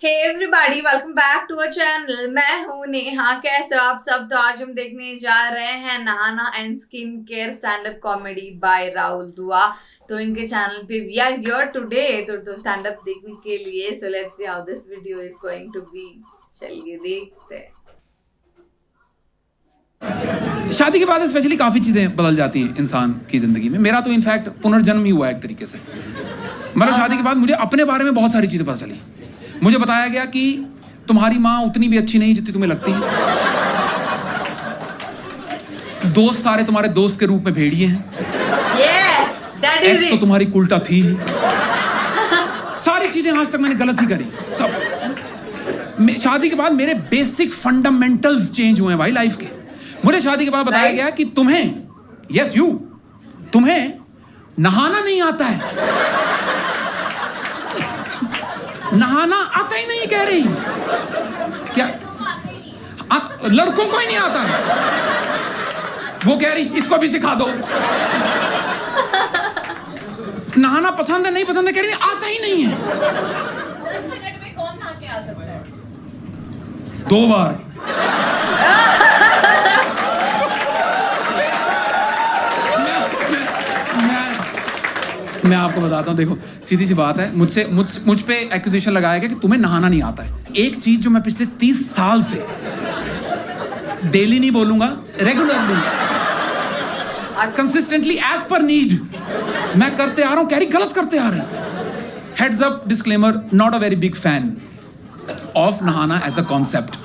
Hey everybody, welcome back to our channel. मैं हूँ नेहा। कैसे हो आप सब? तो आज हम देखने जा रहे हैं नहाना and skin care stand up comedy by Rahul Dua. तो इनके चैनल पे वी आर हियर टुडे तो स्टैंड अप देखने के लिए। So let's see how this video is going to be. चलिए देखते हैं। शादी के बाद स्पेशली काफ़ी चीज़ें बदल जाती हैं इंसान की ज़िंदगी में। मेरा तो इनफैक्ट पुनर्जन्म ही हुआ एक तरीके से। मतलब शादी के बाद मुझे अपने बारे में बहुत सारी चीज़ें पता चली। मुझे बताया गया कि तुम्हारी माँ उतनी भी अच्छी नहीं जितनी तुम्हें लगती है। दोस्त सारे तुम्हारे दोस्त के रूप में भेड़िए हैं। एक्स तो तुम्हारी उल्टा थी। सारी चीज़ें आज तक मैंने गलत ही करी सब। शादी के बाद मेरे बेसिक फंडामेंटल्स चेंज हुए हैं भाई लाइफ के। मुझे शादी के बाद बताया गया कि तुम्हें नहाना नहीं आता है। नहाना आता ही नहीं कह रही क्या? लड़कों को ही नहीं आता। वो कह रही इसको भी सिखा दो। नहाना पसंद है नहीं पसंद है कह रही आता ही नहीं है। 10 मिनट में कौन नहा के आ सकता है? 2 बार। मैं आपको बताता हूँ, देखो सीधी सी बात है। मुझ पे एक्यूजेशन लगाया गया कि तुम्हें नहाना नहीं आता है। एक चीज जो मैं पिछले 30 साल से डेली नहीं बोलूंगा, regularly consistently as per need मैं करते आ रहा हूँ, कैरी गलत करते आ रहे हैं। Heads up disclaimer, not a very big fan of नहाना एज अ कॉन्सेप्ट।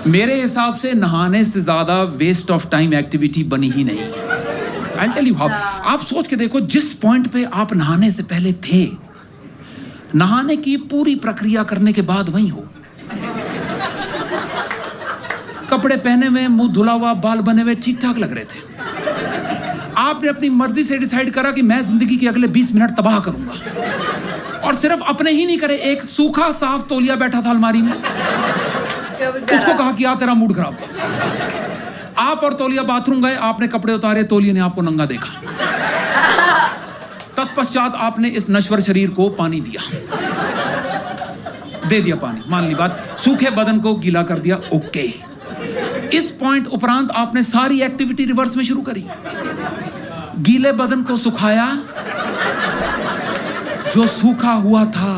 मेरे हिसाब से नहाने से ज्यादा वेस्ट ऑफ टाइम एक्टिविटी बनी ही नहीं। I'll tell you how. आप सोच के देखो, जिस पॉइंट पे आप नहाने से पहले थे, नहाने की पूरी प्रक्रिया करने के बाद वहीं हो। कपड़े पहने हुए, मुंह धुला हुआ, बाल बने हुए, ठीक ठाक लग रहे थे। आपने अपनी मर्जी से डिसाइड करा कि मैं जिंदगी के अगले 20 मिनट तबाह करूंगा। और सिर्फ अपने ही नहीं करे, एक सूखा साफ तौलिया बैठा था अलमारी में, उसको कहा कि आ तेरा मूड खराब है। आप और तौलिया बाथरूम गए, आपने कपड़े उतारे, तौलिया ने आपको नंगा देखा। तत्पश्चात आपने इस नश्वर शरीर को पानी दिया, दे दिया पानी, मान ली बात, सूखे बदन को गीला कर दिया, ओके। इस पॉइंट उपरांत आपने सारी एक्टिविटी रिवर्स में शुरू करी। गीले बदन को सुखाया, जो सूखा हुआ था।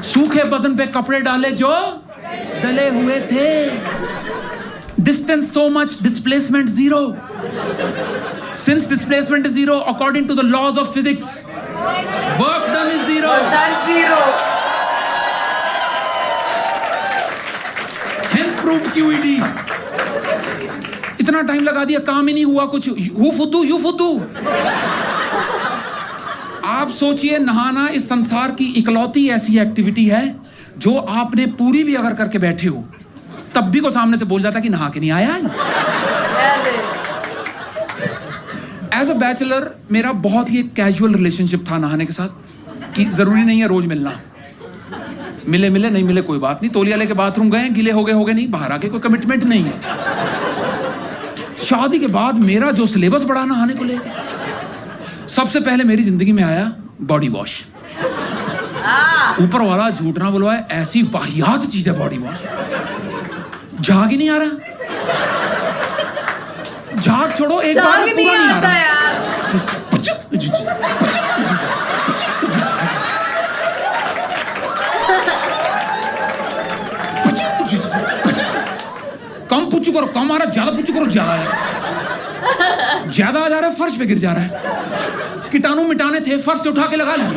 सूखे बदन पे कपड़े डाले जो डले हुए थे। Distance so much, displacement 0. Since displacement is 0, according to the laws of physics, work done is 0. Hence proved QED. इतना टाइम लगा दिया, काम ही नहीं हुआ कुछ। यू फुद्दू। आप सोचिए, नहाना इस संसार की इकलौती ऐसी एक्टिविटी है जो आपने पूरी भी अगर करके बैठे हो, तब भी को सामने से बोल जाता कि नहा के नहीं आया। एज अ बैचलर मेरा बहुत ही एक कैजुअल रिलेशनशिप था नहाने के साथ, कि जरूरी नहीं है रोज मिलना। मिले नहीं मिले कोई बात नहीं, तौलिया लेके बाथरूम गए, गिले हो गए नहीं, बाहर आके कोई कमिटमेंट नहीं है। शादी के बाद मेरा जो सिलेबस बढ़ा नहाने को लेकर, सबसे पहले मेरी जिंदगी में आया बॉडी वॉश। ऊपर वाला झूठ ना बुलवाए, ऐसी वाहियात चीज है बॉडी वॉश। झाग ही नहीं आ रहा। झाग छोड़ो, एक बार में पूरा नहीं आ रहा। कम पुच्चू करो, कम आ रहा, ज्यादा पुच्चू करो, ज्यादा आ जा रहा है, फर्श पे गिर जा रहा है। कीटाणु मिटाने थे, फर्श से उठा के लगा लिए।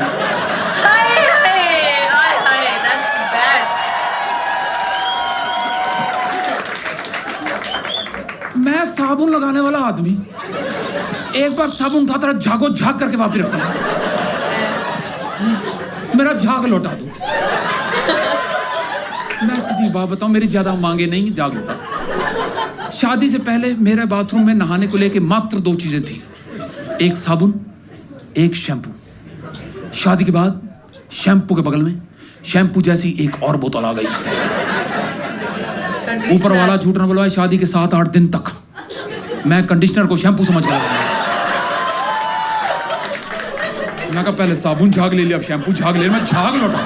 मैं साबुन लगाने वाला आदमी, एक बार साबुन उठाता रहा, झागो झाग करके वापस रखता हूं। मेरा झाग लौटा दो। मैं सीधी बात बताऊं, मेरी ज्यादा मांगे नहीं, झाग लौटा। शादी से पहले मेरे बाथरूम में नहाने को लेके मात्र 2 चीजें थी, एक साबुन, एक शैम्पू। शादी के बाद शैम्पू के बगल में शैम्पू जैसी एक और बोतल आ गई। ऊपर वाला झूठ ना बुलवाए, शादी के 7-8 दिन तक मैं कंडीशनर को शैम्पू समझ गया। मैं कहा पहले साबुन झाग ले लिया, अब शैम्पू झाग ले लिया, मैं झाग लौटा।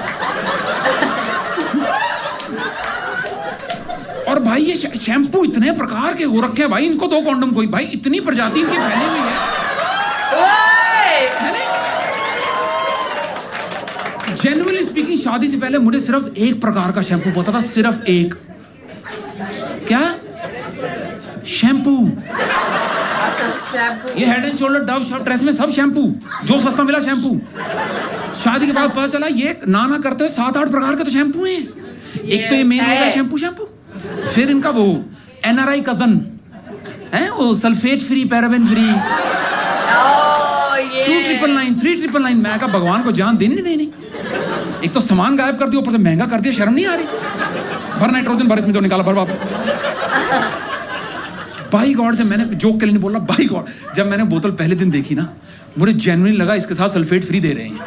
और भाई ये शैम्पू इतने प्रकार के हो रखे हैं भाई, इनको दो कॉन्डम कोई, भाई इतनी प्रजाति इनकी फैली हुई है नहीं? जेन्युइनली स्पीकिंग, शादी से पहले मुझे सिर्फ एक प्रकार का शैम्पू पता था, सिर्फ एक। क्या? शैम्पू। ये head and shoulder, Dove, short dress में सब शैम्पू, जो सस्ता मिला शैम्पू। शादी के बाद पता चला ये ना करते हुए 7-8 प्रकार के तो शैम्पू हैं। एक तो ये मेन होगा शैम्पू, फिर इनका वो NRI कजन है, वो सल्फेट फ्री, पैराबेन फ्री, 2999, 3999। मैं कहा भगवान को जान देनी नहीं देनी, एक तो सामान गायब कर दिया, ऊपर से महंगा कर दिया, शर्म नहीं आ रही? भर नाइट्रोजन, भर इसमें जो निकाला भर वापस। बाई गॉड, जब मैंने, जोक के लिए नहीं बोल रहा, बाई गॉड, जब मैंने बोतल पहले दिन देखी ना, मुझे जेन्युइन लगा इसके साथ सल्फेट फ्री दे रहे हैं।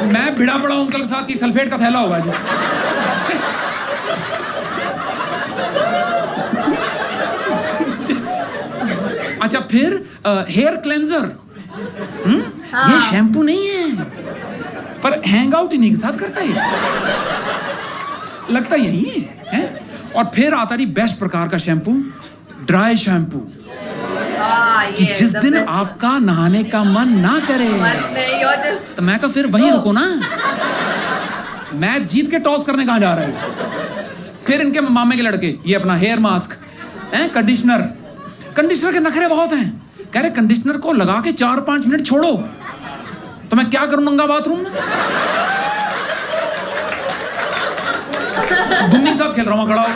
मैं भिड़ा पड़ा अंकल के साथ कि सल्फेट का थैला होगा जी। अच्छा, फिर हेयर क्लेंजर। ये शैम्पू नहीं है, पर हैंग आउट इन्हीं के साथ करता है, लगता यही है। और फिर आता रही बेस्ट प्रकार का शैम्पू, ड्राई शैम्पू, कि जिस दिन आपका नहाने का मन ना करे तो मैं कहा फिर वहीं रुको ना, मैच जीत के टॉस करने कहाँ जा रहे हो। फिर इनके मामे के लड़के ये अपना हेयर मास्क, कंडीशनर के नखरे बहुत हैं। कह रहे कंडीशनर को लगा के 4-5 मिनट छोड़ो, तो मैं क्या करूं नंगा बाथरूम में? दुन्नी साहब खेल रहा हूं खड़ा हो।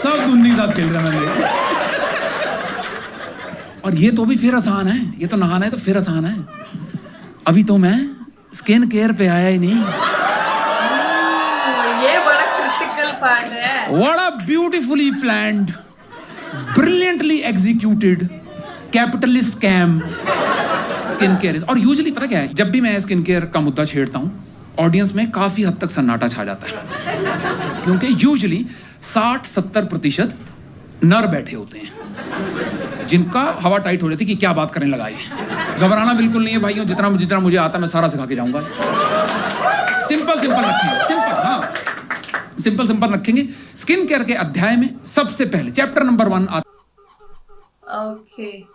सब दुन्नी साहब खेल रहे हैं। और ये तो भी फिर आसान है, ये तो नहाना है तो फिर आसान है। अभी तो मैं स्किन केयर पे आया ही नहीं। ये बड़ा क्रिटिकल पार्ट है। What a beautifully planned, brilliantly executed, capitalist scam skin care. और यूजुअली पता क्या है, जब भी मैं स्किन केयर का मुद्दा छेड़ता हूँ, ऑडियंस में काफी हद तक सन्नाटा छा जाता है, क्योंकि यूजुअली 60-70% नर बैठे होते हैं, जिनका हवा टाइट हो जाती है कि क्या बात करने लगा ये। घबराना बिल्कुल नहीं है भाइयों, जितना मुझे आता मैं सारा सिखा के जाऊंगा। सिंपल रखेंगे, सिंपल रखेंगे। स्किन केयर के अध्याय में सबसे पहले चैप्टर नंबर 1 आता। ओके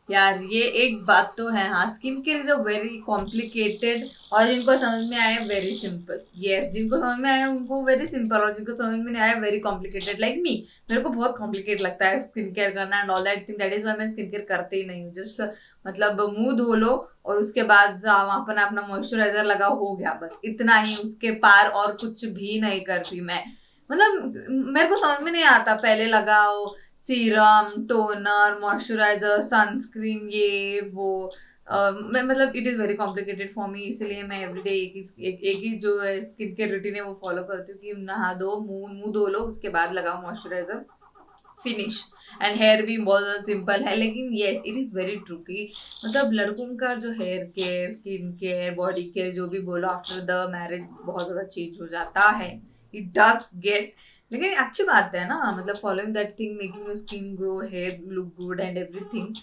यार, ये एक बात तो है, हाँ, skin care is a very complicated, और जिनको समझ में आया वेरी सिंपल। यस, जिनको समझ में आया उनको वेरी सिंपल, और जिनको समझ में नहीं आया वेरी कॉम्प्लिकेटेड, लाइक मी। मेरे को बहुत कॉम्प्लिकेट लगता है स्किन केयर करना and all that thing, that is why मैं स्किन केयर करते ही नहीं हूँ। जस्ट मतलब मुंह धो लो और उसके बाद वहाँ पर अपना मॉइस्चराइजर लगाओ, हो गया, बस इतना ही। उसके पार और कुछ भी नहीं करती मैं। मतलब मेरे को समझ में नहीं आता, पहले लगाओ सीरम, टोनर, मॉइस्चराइजर, सनस्क्रीन, ये वो, मतलब it is very complicated for me. इसलिए मैं एवरीडे एक ही जो स्किन केयर रूटीन है वो फॉलो करती हूँ कि नहा दो, मुंह धो लो, उसके बाद लगाओ मॉइस्चराइजर, फिनिश। एंड हेयर भी बहुत सिंपल है, लेकिन ये इट इज़ वेरी ट्रू कि मतलब लड़कों का जो hair care, skin care, body care जो भी बोलो, आफ्टर द मैरिज बहुत ज़्यादा चेंज हो जाता है। इट डज गेट, लेकिन अच्छी बात है ना, मतलब following that thing, making your skin grow, hair look good and everything.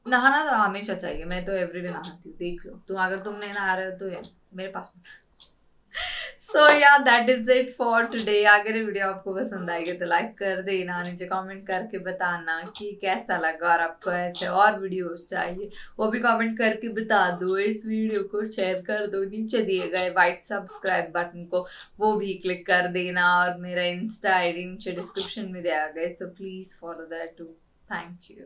नहाना तो हमेशा चाहिए, मैं तो एवरीडे नहाती हूँ, देख लो तुम, अगर तुम नहीं नहा रहे हो तो मेरे पास। सो या that is it for today. अगर ये वीडियो आपको पसंद आएगी तो लाइक कर देना, नीचे कमेंट करके बताना कि कैसा लगा, और आपको ऐसे और वीडियोस चाहिए वो भी कमेंट करके बता दो। इस वीडियो को शेयर कर दो, नीचे दिए गए वाइट सब्सक्राइब बटन को वो भी क्लिक कर देना, और मेरा इंस्टा आईडी नीचे डिस्क्रिप्शन में दिया गया, so please follow that too. Thank you.